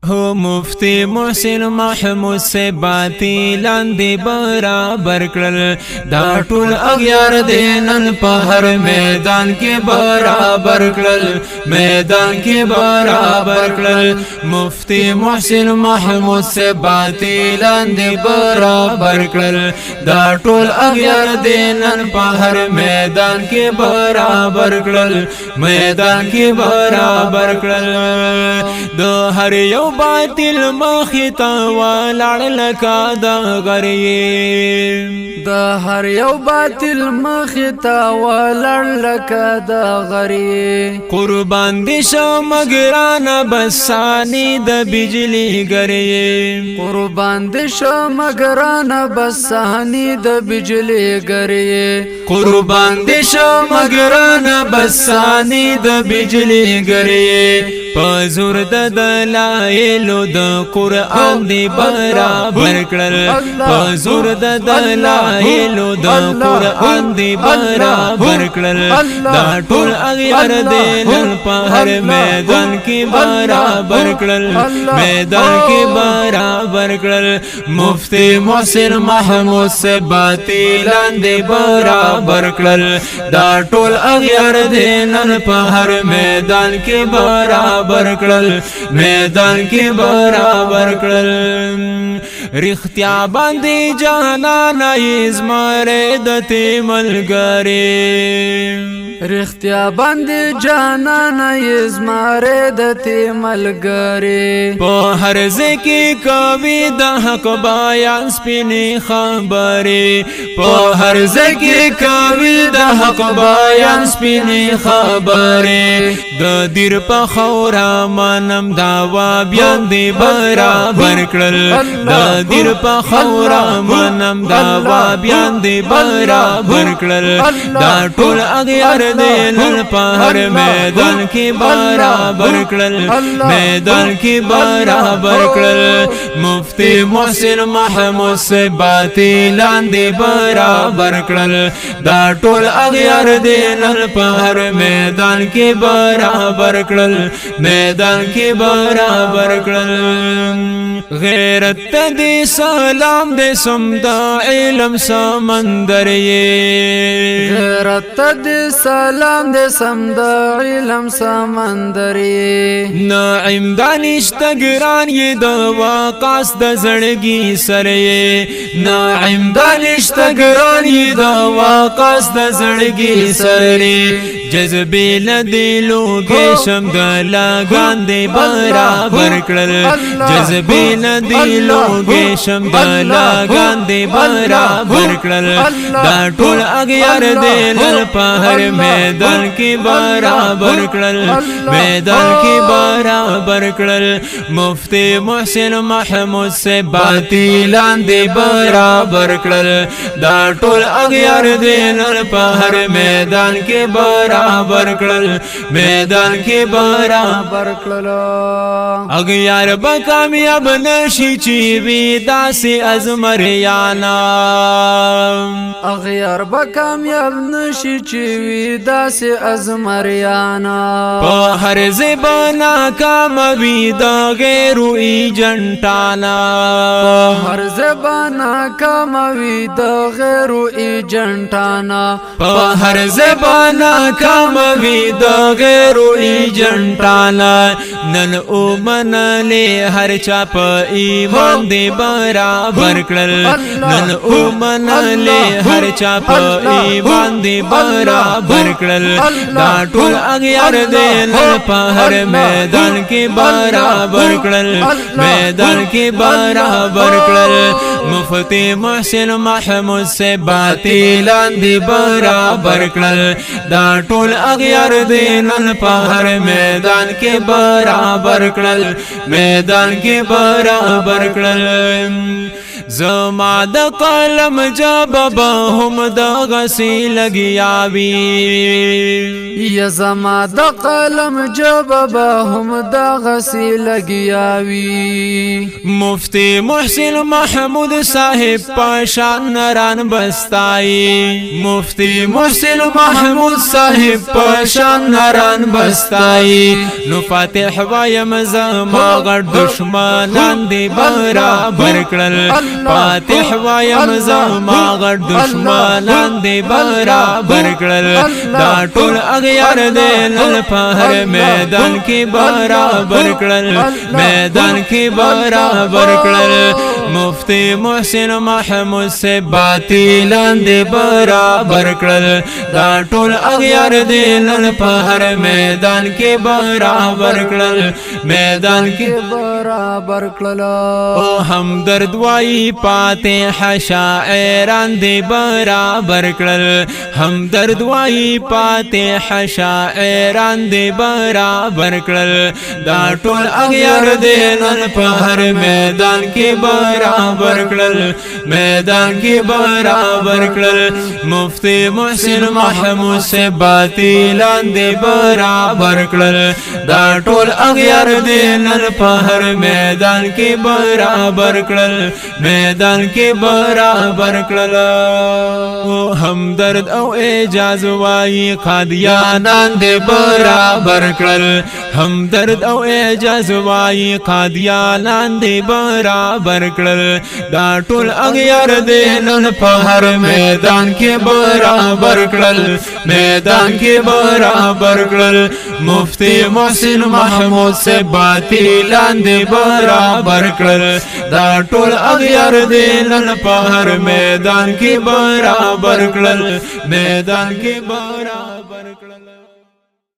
हो मुफ्ती محسن محمود سے باتی لاندې برابر کړل دا ټول اغیار دینن په هر میدان کې برابر کړل میدان کې برابر کړل مفتی محسن محمود سے باتی لاندې برابر کړل دا ټول اغیار دینن په هر میدان کې برابر کړل میدان کې برابر کړل د هر یو باطل مختا ولړ لکا د غری د هر یو باطل مختا ولړ لکا د غری قربان دي شمګران بسانی د بجلی غری قربان دي شمګران بسانی د بجلی غری قربان دي شمګران بسانی د بجلی غری پزور د دلایلو د قرآن دی برابر کړل پزور د دلایلو د قرآن دی برابر کړل دا ټول اغیار دینن په هر میدان کې برابر کړل میدان کې برابر کړل مفتی محسن محمود سے باتی لاندې برابر کړل دا ټول اغیار دینن په هر میدان کې برابر کړل میدان کې برابر کړل رښتیا باندې جانان ازمره د تیملګری رښتیا باندې جانان ازمره د تیملګری په هر ځکه کوي د حق بیان سپینې خبرې په هر ځکه کوي د حق بیان سپینې خبرې د دیر په خورا منم داوا بیان دی برابر کړل د دیر په خورا منم داوا بیان دی برابر کړل دا ټول اغیار دینن په هر میدان کې برابر کړل میدان کې برابر کړل مفتی محسن محمود سے باتی لاندې برابر کړل دا ټول اغیار دینن په هر میدان کې برابر کړل میدان کې برابر کړل غیرت دې سلام دې سمدا علم سمندر یې غیرت دې سلام دې سمدا علم سمندر یې نعیم دانشتګران یې د واقاس د زړګي سره یې نعیم دانشتګران یې د واقاس د زړګي سره جذبې لدلو کې شم د لاګان دې برابر کړل جذبې لدلو کې شم د لاګان دې برابر کړل دا ټول اغیار دې په هر میدان کې برابر کړل میدان کې برابر کړل مفتی محسن محمود سے باتی لاندې برابر کړل دا ټول اغیار دې په هر میدان کې برابر کړل میدان کې برابر کړل اغیار به کامیاب نشي چې وی داسې ازمریانا اغیار به کامیاب نشي چې وی داسې ازمریانا په هر زبانا کامیابی د غیرو ایجنټانا په هر زبانا کامیابی د غیرو ایجنټانا په هر زبانا کامیابی د غیرو ایجنټانا نن او منلې هر چا په ایمان دی برابر کړل نن او منلې هر چا په ایمان دی برابر کړل دا ټول اغیار دې نن په هر میدان کې برابر کړل میدان کې برابر کړل مفتی محسن محمود سے باتی لاندې برابر کړل دا ټول اغیار دې نن په هر میدان کې برابر کړل میدان کې برابر کړل زما د قلم جواب هم د غسی لګیاوی یا زما د قلم جواب هم د غسی لګیاوی مفتی محسن محمود صاحب پاشان نران بستای مفتی محسن محمود صاحب صاحب پشان نران بستائی نو فاتح وایم زما غټ دشمنان دی برابر کړل فاتح وایم زما غټ دشمنان دی برابر کړل دا ټول اغیار دی نن په هر میدان کې برابر کړل میدان کې برابر کړل مفتی محسن محمود سے باطلان دی برابر کړل دا ټول اغیار دی نن په هر میدان کې برابر کړل میدان کې برابر کړل او همدرد وای فاتح شاعران دی برابر کړل همدرد وای فاتح شاعران دی برابر کړل دا ټول اغیار دی نن په هر میدان کې برابر کړل میدان کې برابر کړل مفتی محسن محمود سے باطلان دی برابر کړل دا ټول اغیار دی نن په هر میدان کې برابر کړل میدان کې برابر کړل او همدرد او اعجاز وای قادیانان دی برابر کړل همدرد او اعجاز وای قادیانان دی برابر کړل دا ټول اغیار دی نن په هر میدان کې برابر کړل میدان کې برابر کړل مفتی محسن محمود سے باطلان دی برابر کړل دا ټول اغیار دی نن په هر میدان کې برابر کړل میدان کې برابر کړل